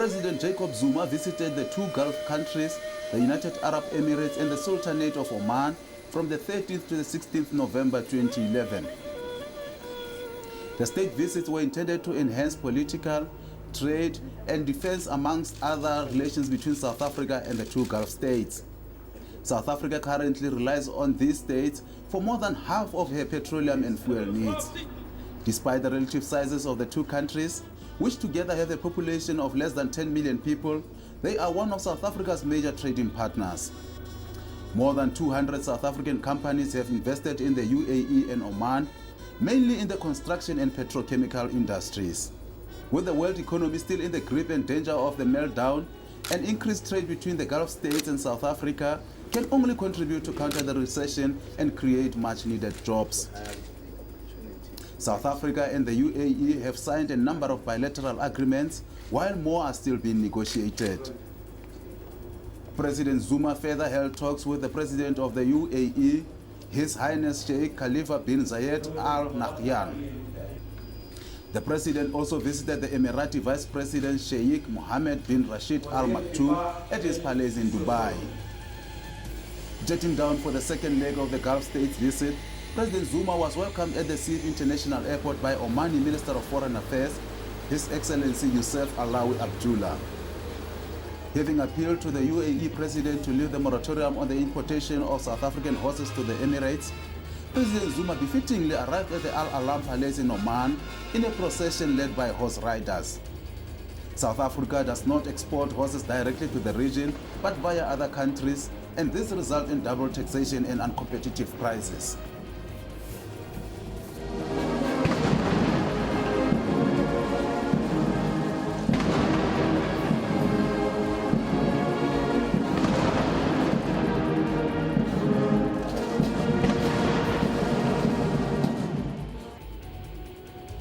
President Jacob Zuma visited the two Gulf countries, the United Arab Emirates and the Sultanate of Oman, from the 13th to the 16th November 2011. The state visits were intended to enhance political, trade and defense amongst other relations between South Africa and the two Gulf states. South Africa currently relies on these states for more than half of her petroleum and fuel needs. Despite the relative sizes of the two countries, which together have a population of less than 10 million people, they are one of South Africa's major trading partners. More than 200 South African companies have invested in the UAE and Oman, mainly in the construction and petrochemical industries. With the world economy still in the grip and danger of the meltdown, an increased trade between the Gulf states and South Africa can only contribute to counter the recession and create much-needed jobs. South Africa and the UAE have signed a number of bilateral agreements, while more are still being negotiated. President Zuma further held talks with the President of the UAE, His Highness Sheikh Khalifa bin Zayed Al Nahyan. The President also visited the Emirati Vice President Sheikh Mohammed bin Rashid Al Maktoum at his palace in Dubai. Jetting down for the second leg of the Gulf states visit, President Zuma was welcomed at the Sydney International Airport by Omani Minister of Foreign Affairs, His Excellency Yusuf Alawi Abdullah. Having appealed to the UAE President to lift the moratorium on the importation of South African horses to the Emirates, President Zuma befittingly arrived at the Al Alam Palace in Oman in a procession led by horse riders. South Africa does not export horses directly to the region, but via other countries, and this results in double taxation and uncompetitive prices.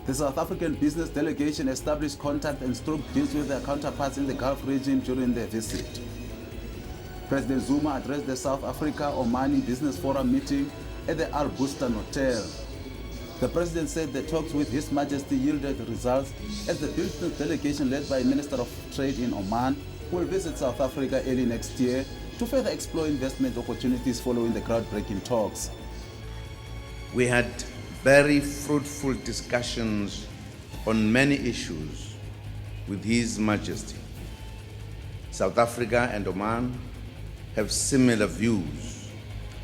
The South African business delegation established contact and struck deals with their counterparts in the Gulf region during their visit. President Zuma addressed the South Africa-Omani Business Forum meeting at the Al Bustan Hotel. The president said the talks with His Majesty yielded results as the business delegation led by Minister of Trade in Oman will visit South Africa early next year to further explore investment opportunities following the groundbreaking talks. We had very fruitful discussions on many issues with His Majesty. South Africa and Oman have similar views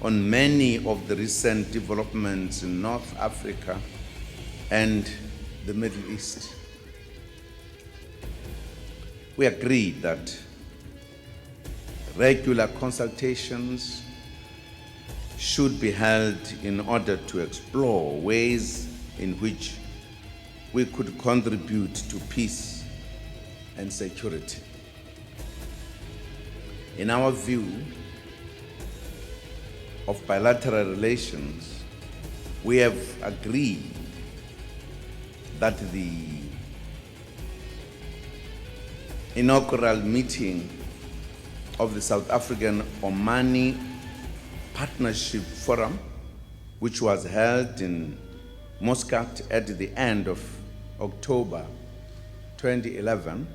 on many of the recent developments in North Africa and the Middle East. We agree that regular consultations should be held in order to explore ways in which we could contribute to peace and security. In our view of bilateral relations, we have agreed that the inaugural meeting of the South African Omani Partnership Forum, which was held in Muscat at the end of October 2011,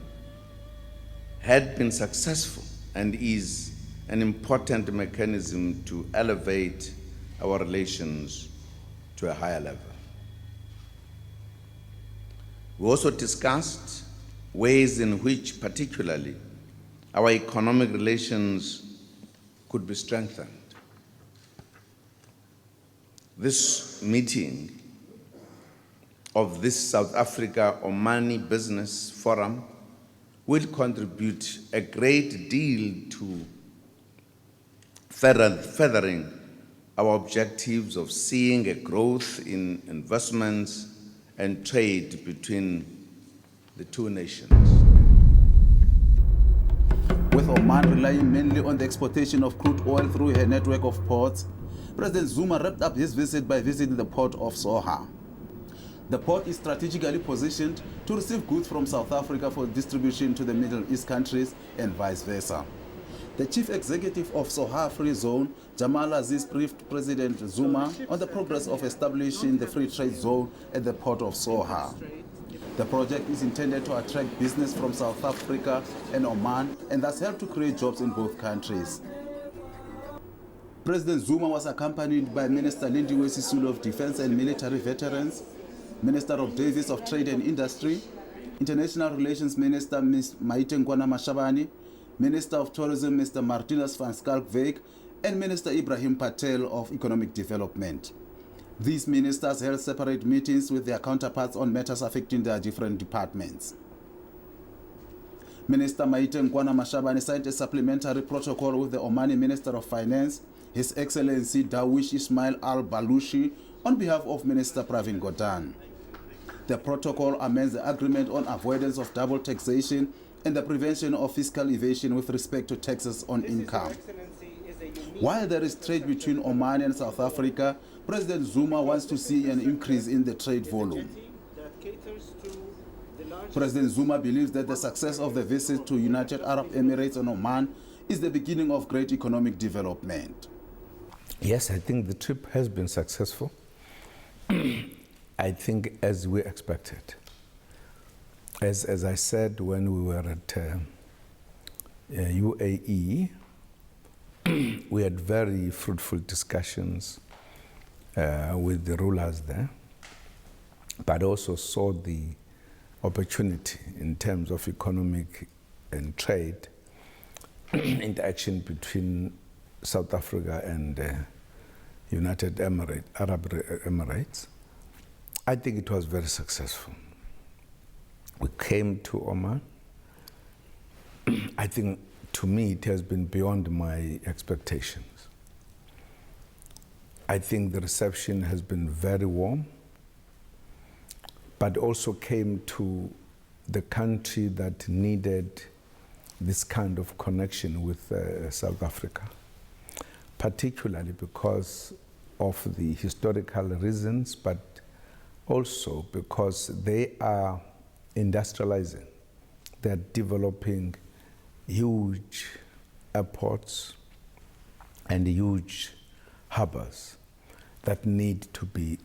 had been successful and is an important mechanism to elevate our relations to a higher level. We also discussed ways in which, particularly, our economic relations could be strengthened. This meeting of this South Africa-Omani Business Forum will contribute a great deal to furthering our objectives of seeing a growth in investments and trade between the two nations. With Oman relying mainly on the exportation of crude oil through her network of ports, President Zuma wrapped up his visit by visiting the port of Soha. The port is strategically positioned to receive goods from South Africa for distribution to the Middle East countries and vice versa. The chief executive of Soha Free Zone, Jamal Aziz, briefed President Zuma on the progress of establishing the free trade zone at the port of Soha. The project is intended to attract business from South Africa and Oman and thus help to create jobs in both countries. President Zuma was accompanied by Minister Lindiwe Sisulu of Defense and Military Veterans, Minister of Davies of Trade and Industry, International Relations Minister Ms. Maite Mashabane, Minister of Tourism Mr. Martinus van Schalkwyk, and Minister Ibrahim Patel of Economic Development. These ministers held separate meetings with their counterparts on matters affecting their different departments. Minister Maite Mashabane signed a supplementary protocol with the Omani Minister of Finance, His Excellency Dawish Ismail Al-Balushi, on behalf of Minister Pravin Gordhan. The protocol amends the agreement on avoidance of double taxation and the prevention of fiscal evasion with respect to taxes on income. While there is trade between Oman and South Africa, President Zuma wants to see an increase in the trade volume. President Zuma believes that the success of the visit to United Arab Emirates and Oman is the beginning of great economic development. Yes, I think the trip has been successful. I think as we expected. As I said when we were at UAE, we had very fruitful discussions with the rulers there, but also saw the opportunity in terms of economic and trade interaction between South Africa and United Arab Emirates. I think it was very successful. We came to Oman. I think, to me, it has been beyond my expectations. I think the reception has been very warm, but also came to the country that needed this kind of connection with South Africa, particularly because of the historical reasons, but also because they are industrializing. They're developing huge airports and huge harbors that need to be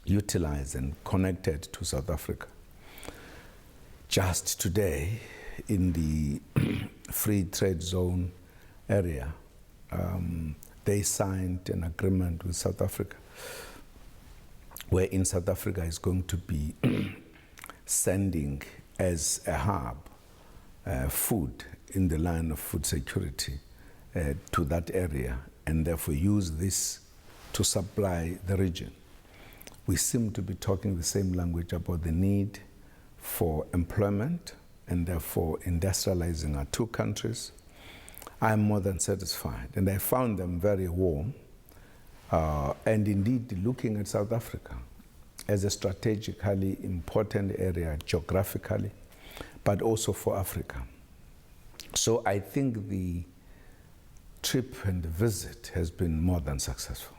utilized and connected to South Africa. Just today, in the free trade zone area, they signed an agreement with South Africa, wherein South Africa is going to be sending as a hub food in the line of food security to that area, and therefore use this to supply the region. We seem to be talking the same language about the need for employment and therefore industrializing our two countries. I'm more than satisfied, and I found them very warm, and indeed looking at South Africa as a strategically important area geographically, but also for Africa. So I think the trip and the visit has been more than successful.